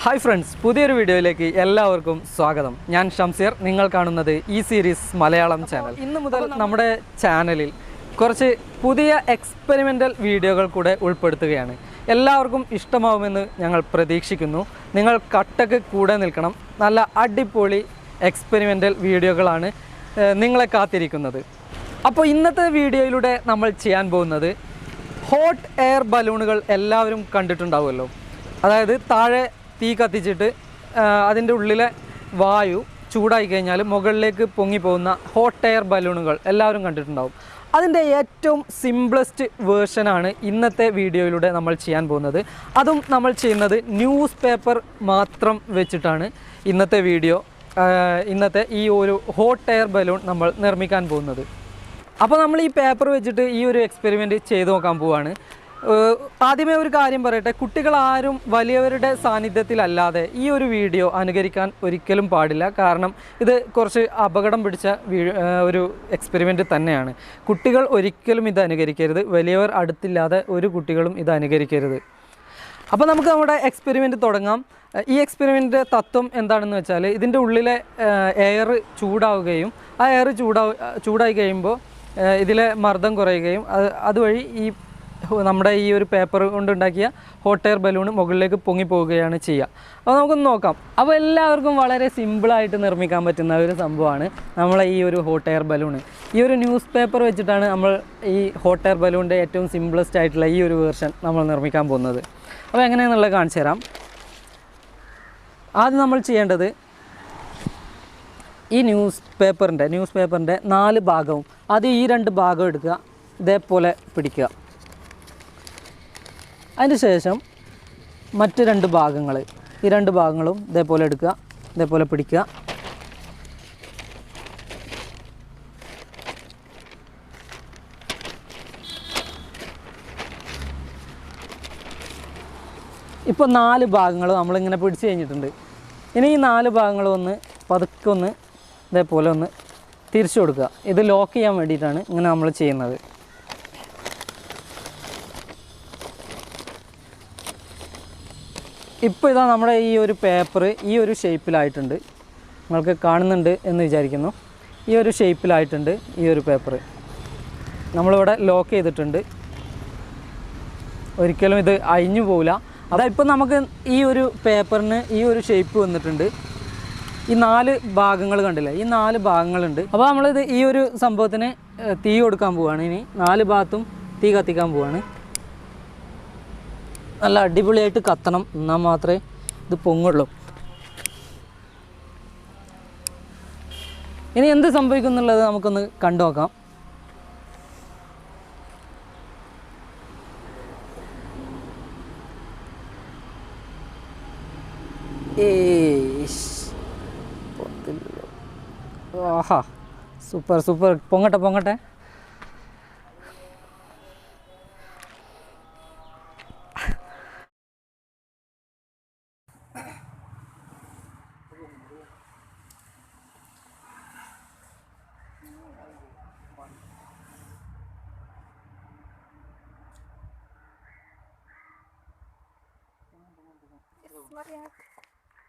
Hi friends, പുതിയൊരു വീഡിയോയിലേക്ക് എല്ലാവർക്കും സ്വാഗതം. ഞാൻ ഷംസീർ. നിങ്ങൾ കാണുന്നത് ഈ സീരീസ് മലയാളം ചാനൽ. ഇന്ന് മുതൽ നമ്മുടെ ചാനലിൽ കുറച്ച് പുതിയ എക്സ്പെരിമെൻ്റൽ വീഡിയോകൾ കൂടെ ഉൾപ്പെടുത്തുകയാണ്. എല്ലാവർക്കും ഇഷ്ടമാവുമെന്ന് ഞങ്ങൾ പ്രതീക്ഷിക്കുന്നു. നിങ്ങൾ കട്ടക്ക് കൂടെ നിൽക്കണം. നല്ല അടിപൊളി എക്സ്പെരിമെൻ്റൽ വീഡിയോകളാണ് നിങ്ങളെ കാത്തിരിക്കുന്നത്. അപ്പോൾ ഇന്നത്തെ വീഡിയോയിലൂടെ നമ്മൾ ചെയ്യാൻ പോകുന്നത് ഹോട്ട് എയർ ബലൂണുകൾ എല്ലാവരും കണ്ടിട്ടുണ്ടാവുമല്ലോ. അതായത് താഴെ തീ കത്തിച്ചിട്ട് അതിൻ്റെ ഉള്ളിലെ വായു ചൂടായി കഴിഞ്ഞാൽ മുകളിലേക്ക് പൊങ്ങിപ്പോകുന്ന ഹോട്ട് എയർ ബലൂണുകൾ എല്ലാവരും കണ്ടിട്ടുണ്ടാവും. അതിൻ്റെ ഏറ്റവും സിംപ്ലസ്റ്റ് വേർഷനാണ് ഇന്നത്തെ വീഡിയോയിലൂടെ നമ്മൾ ചെയ്യാൻ പോകുന്നത്. അതും നമ്മൾ ചെയ്യുന്നത് ന്യൂസ് പേപ്പർ മാത്രം വെച്ചിട്ടാണ് ഇന്നത്തെ ഈ ഒരു ഹോട്ട് എയർ ബലൂൺ നമ്മൾ നിർമ്മിക്കാൻ പോകുന്നത്. അപ്പോൾ നമ്മൾ ഈ പേപ്പർ വെച്ചിട്ട് ഈ ഒരു എക്സ്പെരിമെൻറ്റ് ചെയ്ത് നോക്കാൻ പോവുകയാണ്. ആദ്യമേ ഒരു കാര്യം പറയട്ടെ, കുട്ടികളാരും വലിയവരുടെ സാന്നിധ്യത്തിലല്ലാതെ ഈ ഒരു വീഡിയോ അനുകരിക്കാൻ ഒരിക്കലും പാടില്ല. കാരണം ഇത് കുറച്ച് അപകടം പിടിച്ച ഒരു എക്സ്പെരിമെൻറ്റ് തന്നെയാണ്. കുട്ടികൾ ഒരിക്കലും ഇത് അനുകരിക്കരുത്. വലിയവർ അടുത്തില്ലാതെ ഒരു കുട്ടികളും ഇത് അനുകരിക്കരുത്. അപ്പോൾ നമുക്ക് നമ്മുടെ എക്സ്പെരിമെൻറ്റ് തുടങ്ങാം. ഈ എക്സ്പെരിമെൻറ്റിൻ്റെ തത്വം എന്താണെന്ന് വെച്ചാൽ, ഇതിൻ്റെ ഉള്ളിലെ എയർ ചൂടാവുകയും ആ എയർ ചൂടായി കഴിയുമ്പോൾ ഇതിലെ മർദ്ദം കുറയുകയും അതുവഴി നമ്മുടെ ഈ ഒരു പേപ്പർ കൊണ്ടുണ്ടാക്കിയ ഹോട്ട് എയർ ബലൂൺ മുകളിലേക്ക് പൊങ്ങിപ്പോവുകയാണ് ചെയ്യുക. അപ്പോൾ നമുക്കൊന്ന് നോക്കാം. അപ്പോൾ എല്ലാവർക്കും വളരെ സിമ്പിളായിട്ട് നിർമ്മിക്കാൻ പറ്റുന്ന ഒരു സംഭവമാണ് നമ്മളെ ഈ ഒരു ഹോട്ട് എയർ ബലൂൺ. ഈ ഒരു ന്യൂസ് പേപ്പർ വെച്ചിട്ടാണ് നമ്മൾ ഈ ഹോട്ട് എയർ ബലൂണിൻ്റെ ഏറ്റവും സിമ്പിളസ്റ്റ് ആയിട്ടുള്ള ഈ ഒരു വേർഷൻ നമ്മൾ നിർമ്മിക്കാൻ പോകുന്നത്. അപ്പോൾ എങ്ങനെയാണെന്നുള്ളത് കാണിച്ചു തരാം. ആദ്യം നമ്മൾ ചെയ്യേണ്ടത് ഈ ന്യൂസ് പേപ്പറിൻ്റെ 4 ഭാഗവും ആദ്യം ഈ 2 ഭാഗം എടുക്കുക, ഇതേപോലെ പിടിക്കുക. അതിന് ശേഷം മറ്റ് 2 ഭാഗങ്ങൾ, ഈ 2 ഭാഗങ്ങളും ഇതേപോലെ എടുക്കുക, ഇതേപോലെ പിടിക്കുക. ഇപ്പോൾ 4 ഭാഗങ്ങൾ നമ്മളിങ്ങനെ പിടിച്ച് കഴിഞ്ഞിട്ടുണ്ട്. ഇനി ഈ 4 ഭാഗങ്ങളും ഒന്ന് പതുക്കെ ഒന്ന് ഇതേപോലെ ഒന്ന് തിരിച്ചു കൊടുക്കുക. ഇത് ലോക്ക് ചെയ്യാൻ വേണ്ടിയിട്ടാണ് ഇങ്ങനെ നമ്മൾ ചെയ്യുന്നത്. ഇപ്പോൾ ഇതാ നമ്മുടെ ഈ ഒരു പേപ്പർ ഈ ഒരു ഷേപ്പിലായിട്ടുണ്ട്. നിങ്ങൾക്ക് കാണുന്നുണ്ട് എന്ന് വിചാരിക്കുന്നു. ഈ ഒരു ഷേപ്പിലായിട്ടുണ്ട് ഈ ഒരു പേപ്പർ. നമ്മളിവിടെ ലോക്ക് ചെയ്തിട്ടുണ്ട്. ഒരിക്കലും ഇത് അഴിഞ്ഞു പോവില്ല. അതായത് ഇപ്പോൾ നമുക്ക് ഈ ഒരു പേപ്പറിന് ഈ ഒരു ഷേപ്പ് വന്നിട്ടുണ്ട്. ഈ 4 ഭാഗങ്ങൾ കണ്ടില്ലേ, ഈ 4 ഭാഗങ്ങളുണ്ട്. അപ്പോൾ നമ്മളിത് ഈ ഒരു സംഭവത്തിന് തീ കൊടുക്കാൻ പോവുകയാണ്. ഇനി 4 ഭാഗത്തും തീ കത്തിക്കാൻ പോവുകയാണ്. നല്ല അടിപൊളിയായിട്ട് കത്തണം, എന്നാൽ മാത്രമേ ഇത് പൊങ്ങുള്ളൂ. ഇനി എന്ത് സംഭവിക്കും എന്നുള്ളത് നമുക്കൊന്ന് കണ്ടു നോക്കാം. ആഹാ, സൂപ്പർ. പൊങ്ങട്ടെ. Смотря.